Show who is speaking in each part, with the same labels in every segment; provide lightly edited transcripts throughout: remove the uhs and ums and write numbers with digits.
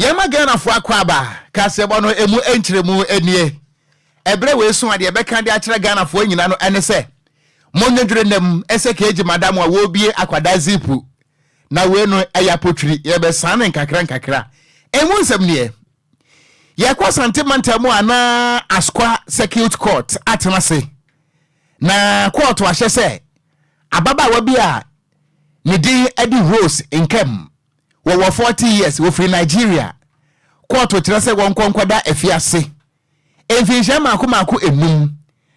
Speaker 1: Yema Ghana for Akwaba, Casebono emu enchiremu enie. Ebre we so ade be kan de akire Ghana for nyina no ene se. Monedwere nem SKG madam wa wo bie akwada zipu. Na we no eya potwiri ye be san nkakra. Emu nsem ne. Ye kwa sentimental mu ana Askwa Circuit Court atenase. Na court wa hye se ababa wa bia ne din Eddie Rose Nkem. We were 40 years we free Nigeria. Court to tell say won konkoda efiase. Enfinhye maako enum.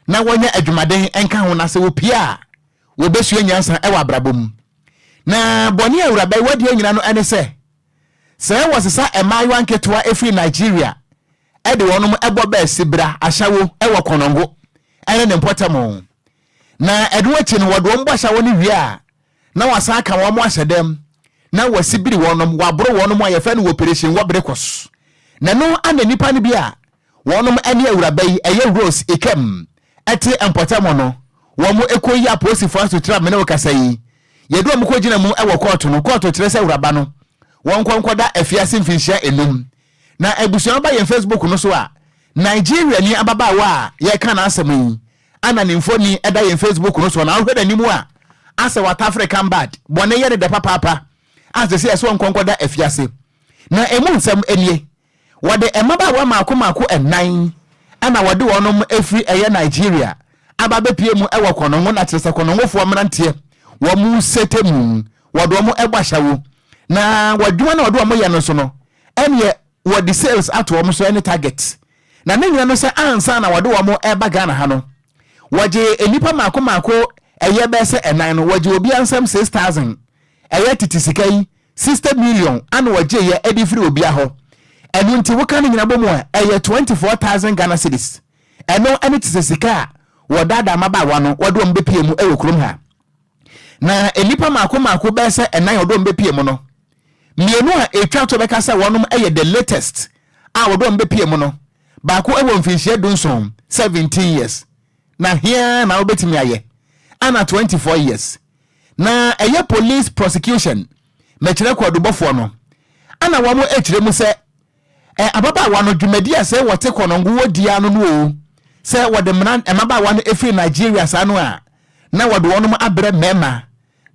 Speaker 1: Na wonya adwumaden enka ho na se wo pia. We besu nyansa e wa brabom. Na boni awurabai wadi nyina no ene se. Se wosesa emayiwa nketoa free Nigeria. E de wonom ebo ba sibra ahyawo e wo konongo. Ene ne mpotamo. Na edwochi no wodo mbo ahyawo ni wi a. Na wasa aka wo mo ahyedem. Na wasibiri wonom wabro wonom ayefa no operation wobrekos. Na no ana nipa ne bia wonom ane awurabai eye Rose Ikem ete empotamo no wo mo ekoyi aposifo asotira me ne wokasai yedu am ko gina mu ewo court no court kire se awuraba no won konkoda afiase mfinhia enum na ebusuan ba ye Facebook no so a Nigeria ni ababa wa ye ka na asem ana ne mfoni eda ye Facebook no so na ahweda nimu a asa wat African bad bone ye de papa as they say so konkoda afiase na emu nsem enie wode emaba wa maako enan ana wode wonom efri eye Nigeria ababe pie mu ewo konongo na tese konongo fo mrantie wo mu setemu wode wo egbahyawo na wadwuma na wode wo ye no so no ene wode sales ato wo so any target na nenya no se ansa na wode wo eba Ghana ha no waje enipa maako eye be se enan no waje obi ansam 6000 eye titisikai 60 million ana waje ye edifri obi aho enu nti woka ne nyina bomu a eye 24000 Ghana cedis eno ene tisisika wodada maba wano wode ombepie mu ewo krom ha na enipa maako be se enan wode ombepie mu no mienu a etwa to beka se wonom eye the latest a wode ombepie mu no baako ewo mfinhie dunson 17 years na here na obetimi aye ana 24 years na eye police prosecution mechire kwadubofo no ana wo mo echire mu se ababa wano dwumadia se wote konongo wodia no no se wode mran emaba wano efri Nigeria sa no a na wode wonom abre mema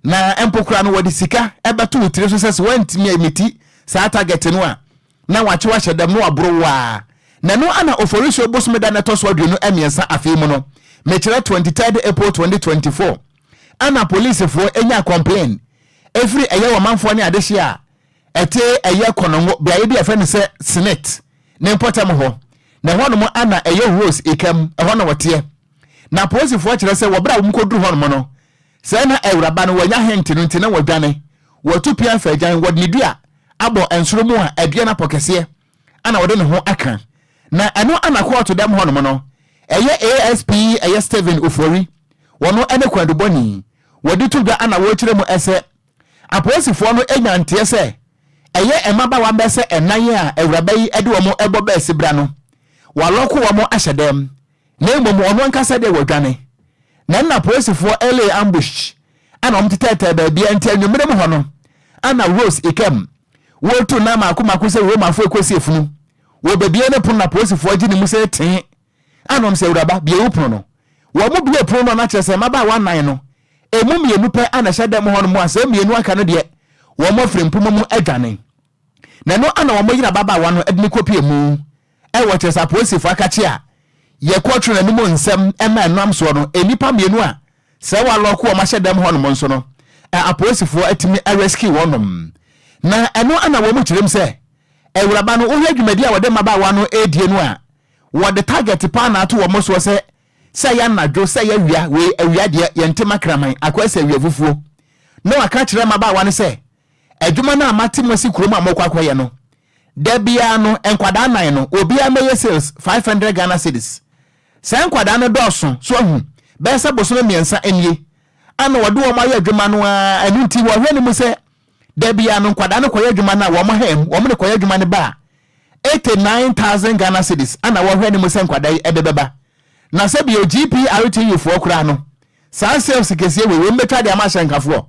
Speaker 1: na empokura no wode sika ebeto wutire so se wantimi emiti sa target no a na wache wa hyedam no abro wa na no ana oforiso bosmeda na toso adu no emiensa afemu no mechire 23 April 2024 ana police fo enya complain efri eye wo manfo ne adehia ete eye konongo bia ye dia fe ne se senate ne importam ho na hono mo ana eye Rose Ikem hono wote na police fo kire se wo bra wo mkoduru hono mo no se na awuraba no wanya hint no ntina wadwane wotu pia fa gyan wodne dua abo ensoro mu a adua na pokese ana wode ne ho aka na eno ana court dem hono mo no eye ASP eye Steven Ofori wono ene kwadu boni wodi tu dua ana wo kire mu ese aposifo no enya ntie se eye emaba wa mbese enan a awuraba yi ede wo mo ebo ba sibra no waloko wo mo ahyedem na emom ono nkasa de wadwane na aposifo LA ambush ana omtetete ba bia ntia nwumere mo hono ana Rose Ikem wo tu na maako se wo mafo ekosi efunu wo babia ne pon na aposifo agini mu se ten ana om se awuraba bia wo pon no wo mo bia pon no na kyerese maba wa nan no emum ye nupe ana hyedem hono mo asem ye nu aka no de wo mo frempum mu adwane na no ana wo mo yira baba wa no edni kopie mu e wo kyerese aposifo akache a ye kwotro na nimu nsem ema enam so no enipa mienu a se wa loko wo ma hyedem hono mo nso no aposifo atimi rescue wonom na eno ana wo mu kyerem se ewuraba no ohwe adwumadi a wode maba wa no edie no a wo de target pa na ato wo mo so se ya nadwo se ya wia we awia de yentema kraman akwase awia fufuo no aka kyerem maba wa no se adwuma na amatimasi kuroma mokwa kwaye no da bia no enkwada nan no obia meye sales 500 Ghana cedis se enkwada no doso so hu be se boso miensa enie ana wode wo ma ye adwuma no a enu nti wo hwe ni mu se da bia no enkwada no koye adwuma na wo mo hem wo mo ne koye adwuma ne ba 89000 Ghana cedis ana wo hwe ni mu se enkwada edebeba na se bi GPRTU fo kura no sa sales kesie we mbetwa de ama hyenkafo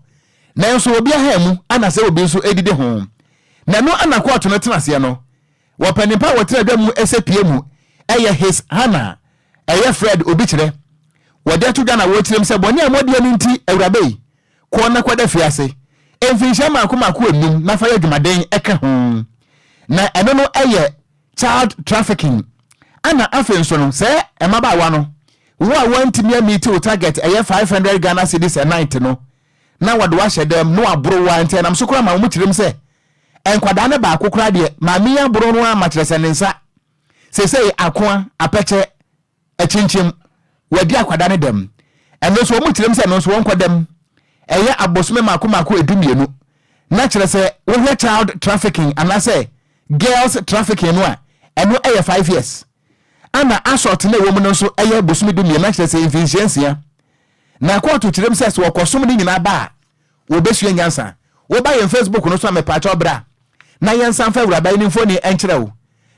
Speaker 1: na nso obi ahemu ana se obi nso edide ho na no ana court no tenase no wapanipa wotre da mu esepie mu eye his Hana eye Fred obichire wode to Ghana wotirem se boni amode ani nti awurabe ko na kwada fiase emfinsha makomako enum na fa yadwumaden eka ho na eno no eye child trafficking ana afenso no se emaba wa no wo a wantimi meet o target eye 500 Ghana cedis a night no na wode wa hyedem no aboro wa nti nam so kora ma mu kirem se enkwada ne ba kokora de ma me aboro no a matrese ne nsa se akoa apeche echinchim wadi akwada ne dem eno so mu kirem se no so won kwadam eye abosome makomako edumienu na kire se wo child trafficking ana se girls trafficking no a eno eye 5 years ana assault na wo mu no so eye abosome edumienu na kire se efficiency na court kirem se wo kosom ni nyina ba wo besu nyansa wo ba yen Facebook no so amepacha obra na yensan fa wura ba ni mfoni enkire wo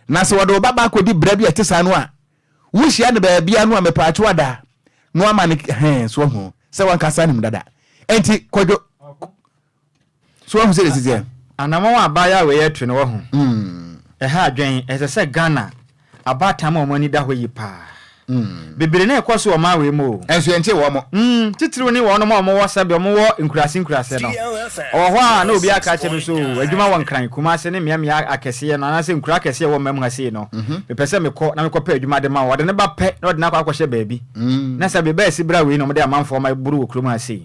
Speaker 1: na se wo do baba akodi bra bi atesa no a wo hia ne ba bia no amepacha wada no amane so ho se wan kasa nim dada enti Kwadwo so wan se sisi
Speaker 2: anamo abaya we yetwe no wo ho ha adwen ese Ghana abata ma omani da hoyi pa bebere na ekoso o ma we mo
Speaker 1: enso enche wo mo
Speaker 2: titiri ni wo no mo wasabi o mo wo nkurase no o ho a na obi aka che so adwuma won kran kuma se ne mia akese no na se nkura akese wo mam hase no me pese me ko na me ko pa adwuma de ma wo de ne ba pe na de na kwa hye baabi na se be ba si bra we no mo de amanfo ma buru wo krom hase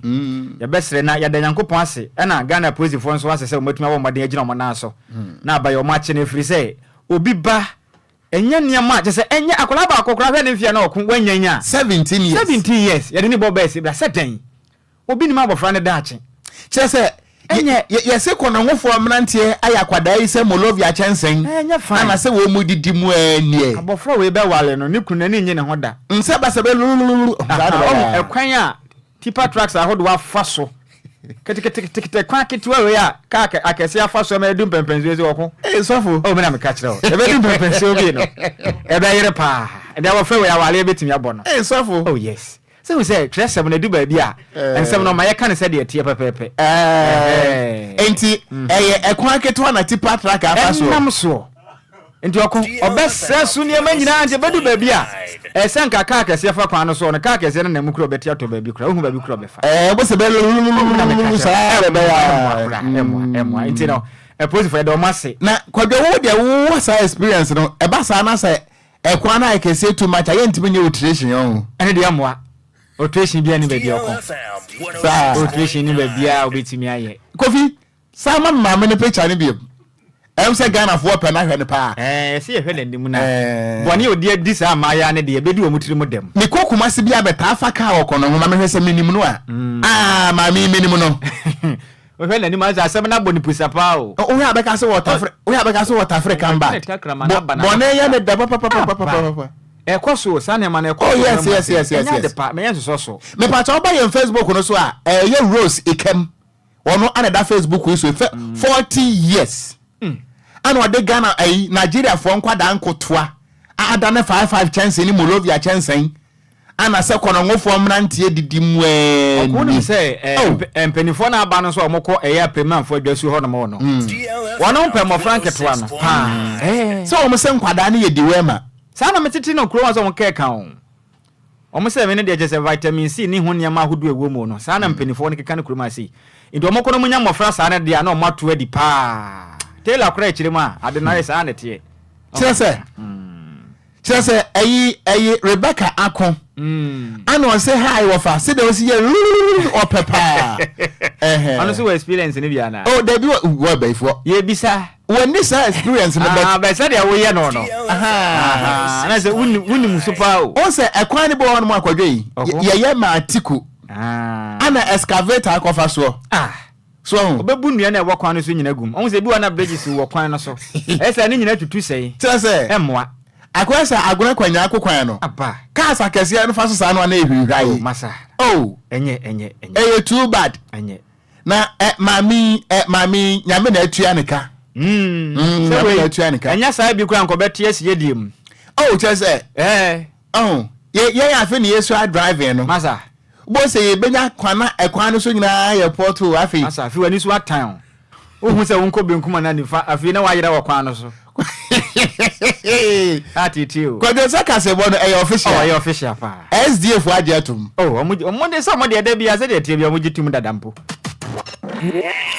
Speaker 2: ya besre na ya da Nyankopon ase na Ghana police force so ase se mo matuma wo mo de agina mo na so na ba yo ma che ne firi se obi ba enye niama je se enye akola ba akokora hwe ne mfia na okun wanyanya 17 years ya de ni boba esi bra seten obi ni ma bofra ne daache
Speaker 1: che se enye yese kono nwofo mrantie ayakwada yi se Molovia chensen ana se wo mu didi mu anie
Speaker 2: abofra we be wale no ni kunu ni nye ne hoda
Speaker 1: nse ba se be
Speaker 2: ekwan a tipa trucks ahodo wa faso kete kwa kitwa we ya ka akese afaso ma edum pempenzo ezi woko
Speaker 1: sofo
Speaker 2: o me na me ka kire o e be edum pempenzo bi no e be yire pa e da wo fe we ya wale betimi abo no
Speaker 1: sofo
Speaker 2: oh yes so we say tresem na du ba bia ensem no ma ye kan se de tie pepepe
Speaker 1: enti ekwan kitwa na tipa truck afaso
Speaker 2: nam so enti woko obesresu ne ma nyina anje bedu ba bia sen ka akese fa kwan no so no ka akese na mu kro beti ato ba bi kro hu ba bi kro be fa
Speaker 1: bo se be
Speaker 2: emwa enti no pose for the mase
Speaker 1: na Kwadwo wo de wo sa experience no e ba sa na se ekwan na akese too much ayentimi nye utration yo
Speaker 2: ene de amwa utration bia ni ba bia okon sa utration ni ba bia obetimi aye
Speaker 1: Kofi sama mama ne picture ni bia say Ghana for pen na hwe ne pa
Speaker 2: see hwe na ndim na boni odi adi sa ma ya ne de bedi omutiri mu dem
Speaker 1: me kokuma se bia beta afa ka okono ho ma me hwe se minim no a ma mi minim no
Speaker 2: hwe na ndim za asem na boni pusa pa o
Speaker 1: hwe abeka se water Africa mba boni ya ne da papa
Speaker 2: ekoso sane ma na
Speaker 1: ekoso yes
Speaker 2: me yenso so
Speaker 1: me pa cha oba ye Facebook no so a ye Rose Ikem ono ana da Facebook so 40 years and what the Ghana Nigeria for nkwada nkotoa ada na 55 chance ni Molovia chance and a second on for mrantie didi mu
Speaker 2: ni say empenifo na aba no so omoko eya payment for adwasu ho no mo no wono pem franketwa no
Speaker 1: so omo se nkwada na ye diwema
Speaker 2: sa na metiti no kuro so mo keka on omo se me ne de je vitamin C ni ho niam ahodo ewo mu no sa na empenifo ne keka ne kuro ma si ndo omoko no munya mofra sa na de na omato adi pa Tela kura chirima adena sa anete
Speaker 1: Chese ayi Rebecca Akon ano say hi wofa say dey see o papa
Speaker 2: ano so experience ni bia na
Speaker 1: oh dey be wo baifo
Speaker 2: ye bisa
Speaker 1: when this experience no
Speaker 2: be say dey wo ye no ana say wuni musupa o
Speaker 1: say ekwan ni bo won mo Akwadwo yi ye ma atiku ana excavator akofa so so
Speaker 2: obebu nua na e wokwan no so nyina gum on se bi wana bridges wokwan no so esa ni nyina tutu sei
Speaker 1: tese
Speaker 2: emmoa
Speaker 1: akwasa agona kwanya akokwan no
Speaker 2: aba
Speaker 1: kasa kese no fa so sa no na ehwirai
Speaker 2: masa enye
Speaker 1: too bad
Speaker 2: enye
Speaker 1: na mami nyame na atua nika nyame na atua nika
Speaker 2: enya sa bi kura nkobeti asiye diem
Speaker 1: tese ye afi ni yesu driving no
Speaker 2: masa
Speaker 1: bo se benya kwana ekwan no so nyina ya porto afi
Speaker 2: asa afi wani so atan ohun se wonko benkuma na nifa afi na wa yira wa kwan no so Attitude.
Speaker 1: Kwadwo Kasebo no official.
Speaker 2: Oh, official pa.
Speaker 1: SDF ajetum.
Speaker 2: Oh, omo some de dey bia say dey tie bia omo gitum dadampo.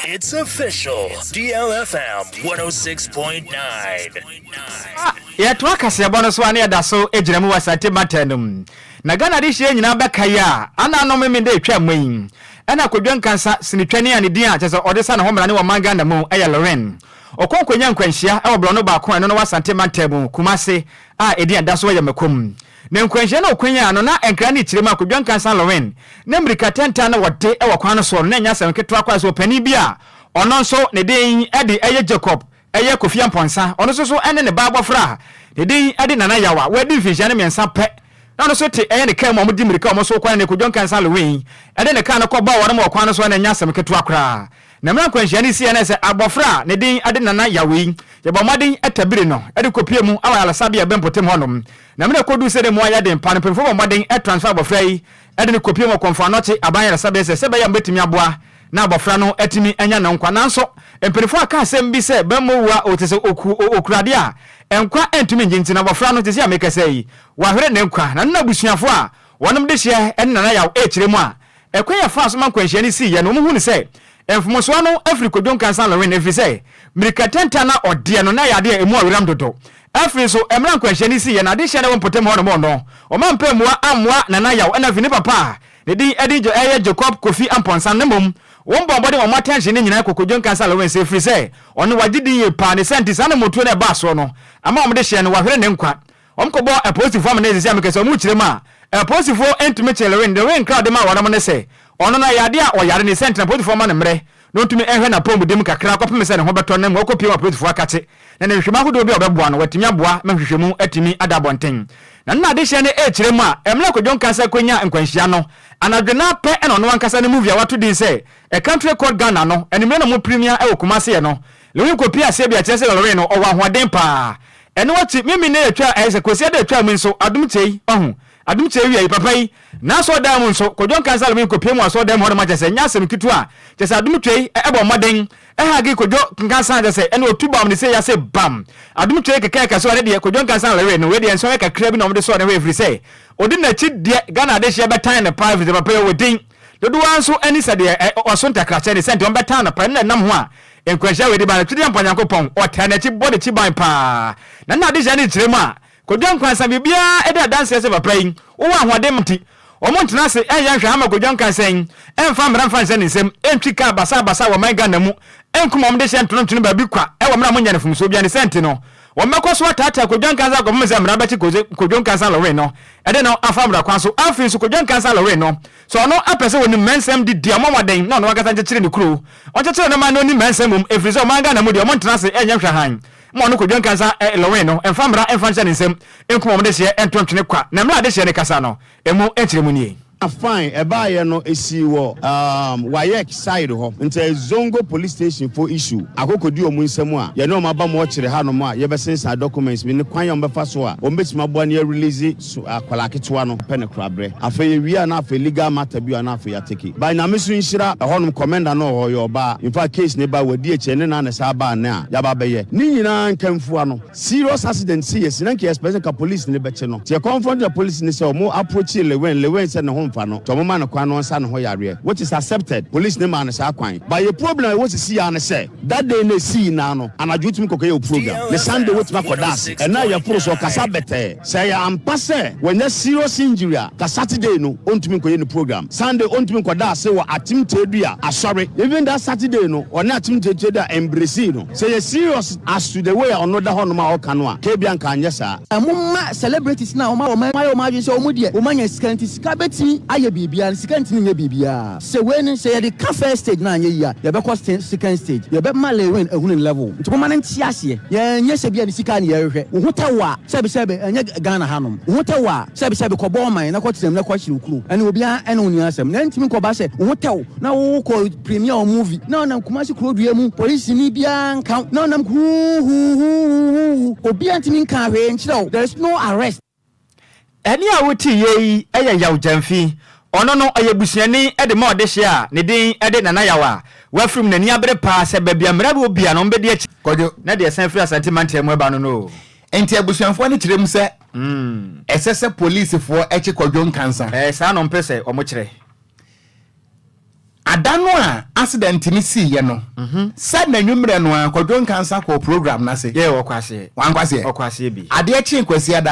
Speaker 3: It's official. DLFM 106.9.
Speaker 2: Ya to Kasebo no so ane da so ejiramu wasante matanum. Na Ghana de hye nyina beka ya ana no me de twa mwen. Ana Kwadwo Nkansa sinitwane ane din a chese odesa na homra ne wo manga na mu eya Loren. Okonkonya nkwanhia e obro no ba ko no wasante matanum Kumase a edi ada so ya makom. Na nkwanhia na okwanya no na enkra ne kirema Kwadwo Nkansa Loren. Na America tenta na wode e wakwan no so na nya sam ketwa kwa so pani bia ono nso ne din edi eye Jacob eye Kofi Amponsa ono so ene ne ba bofra ne din edi Nana Yawa wadi mfinhia ne mensa pe na ono so te eye ne kan mo di America mo so kwan ne Kwadwo Nkansa Loren ede ne kan no ko ba wore mo wakwan no so na nya sam ketwa kra na mra nkwanhia ne si na se abofra ne din edi Nana Yawa ye ba modin etabire no edi kopie mu awala sabia bempotem honom na mra kodu se de mo aya de mpa no pemfo ba modin transfer abofra yi edi ne kopie mo konfa no che abanya sabia se ba ya mbetimi aboa na abofra no etimi anya na nkwa nanso emperifo aka asem bi se bemowua otese okurade a enkwa entumi njinti na abofra no tese amekasei wa hwere ne nkwa na na busuafo a wonom de hye en Nana Yaw ekiremu a ekwa ya fa so man kwanhia ni si ye no mo hu ni se emfumoso no Afri Kwadwo Nkansa Loren efi se America tenta na ode no na yade emu awiram dodo Afri so emran kwanhia ni si ye na de hye na wonpotem ho no o man pemua amwa Nana Yaw na fini papa ne din edijo eye Jacob Kofi Amponsa ne mom won bombode wo matension ni nyina Kwadwo Nkansa Loren se free say ono wagidi ye pa ne senti sa na motuo na ba so no ama om de hye no wahwere ne nkwa om ko bo a positive am na ezisi amekese omu kirema a positive entime Loren the rain crowd ma wara mo ne se ono na yade a oyare ne senti na positive ma ne mre no ntumi ehwe na pombu dem kakra kopem se ne ho beto ne mo kopie ma positive akate na ne hwema hodo bi obeboa no watimi aboa ma hwehwemu atimi adabonten na de hye ne ekiremu a emla Kwadwo Nkansa kwanya nkwanhia no anadwena pe eno no wankasa ne movie a wato din say a country called Ghana no enimre no mo premier e Kumase no lewi kopia ase bia chese Loren no owa hoaden pa eno wati mimi ne etwa ese kwesi de etwa mu nso adumchei ohu adumchei wi papa yi na so da mu nso Kwadwo Nkansa Loren kopia mu aso da mu ho ma chese nya asem kitu a chese adumchei ebo moden hagi Kwadwo Nkansa chese eno otubam ne say ya say bam adumchei keke so ne de Kwadwo Nkansa Loren no we de enso kakra bi no mo de so ne we free say odi na chi de Ghana de hye betan ne private papa we din dodo anso ani sade osonta krache ne sente on betan na pa na nam ho a enkwahia we de ba twidi ampanyankopon ota na chi body chi ban pa na de hye ne kiremu a Kwadwo Nkansa bibia e da dance se papa yi wo ahoade mti omo ntena se eya hwe ama Kwadwo Nkansa yi emfa mra mfa nse ne nsem entwika basa wo man Ghana mu enkum om de hye ntono ba bi kwa e wo mra munya ne fumso bia ne sente no womeko so atata Kwadwo Nkansa ko mmeze mra ba chi Kwadwo Nkansa Loren no e de no afamra kwan so afin so Kwadwo Nkansa Loren no so no apese woni mensem di amomwaden no wakasa nchekire ne kuro o chekire no man no ni mensem mum efiri so man Ghana mu de omo ntena se enya hwe han mo no Kwadwo Nkansa Loren no emfamra emfanche ne nsem enkum om de hye entontwene kwa na mra de hye ne kasa no emu enchire mu nie
Speaker 4: fine ebaaye no esi wo wayek side ho nte Zongo police station for issue akokodi omu nsem a ye no maba mo kire ha no ma ye besensa documents bi ne kwan ye mbefa so a ombetima bo na release akwala ketwa no pe ne krabre afa ye wi na afa legal matter bi na afa ya take by na mesu nhira ehonum commander no ho ye oba in fact case ne ba wadi eche ne na sa ba na ya ba beye ni nyina nkamfu ano serious accident see yes na ke expect ka police ne beche no te confront the police ne say omo approach lewen say ne no to mo man kwan no nsa no ho yare which is accepted police ne man sa kwan but your problem what see ya ne say that day na see na no anajutum kokoye program the Sunday what ma kodas and now your pro so kasa bete say ya ampase when the serious injury ka Saturday no ontumi koye ni program Sunday ontumi kodas wo atim tedua asori even that Saturday no ona atim tedua embrace no say you serious as to the way another hono ma okano a ke bia nka nyesa
Speaker 5: amuma celebrities na o ma so o mu de o manya skanti sika beti aye bibia skanti nye bibia se when say the cafe stage na anye ya ye be ko second stage ye be male when ehunu level nti mo nti ase ye nye se bia ni sika na ye hwehwe wo hotawa sebe anye Ghana hanom wo hotawa sebe ko bo man na ko tem na ko hiri ukuru ene obia ene oni asem na ntimi ko ba se wo hotaw na wo ko premier o movie na na Kumasi krodua mu police ni bia nka na na hu obia ntimi nka hwe nchiro there is no arrest.
Speaker 2: Eni a wuti yi eya yaw jamfi ono no eyebusuani e de ma ode hye a ne din e de Nana Yaw a wafrim na ni abere pa se bebia mra be obia no mbedi achi
Speaker 1: Kwadwo
Speaker 2: na de san free sentiment e mo ba no
Speaker 1: enti abusuanfo ne kyerem se esese police fo echi Kwadwo nkansa
Speaker 2: saa no mpese o mo kyere
Speaker 1: adano a accident ni si ye no said na nwumre no a Kwadwo nkansa ko program na se
Speaker 2: ye wo kwase
Speaker 1: wankwase
Speaker 2: o kwase bi
Speaker 1: ade echi nkwasi ada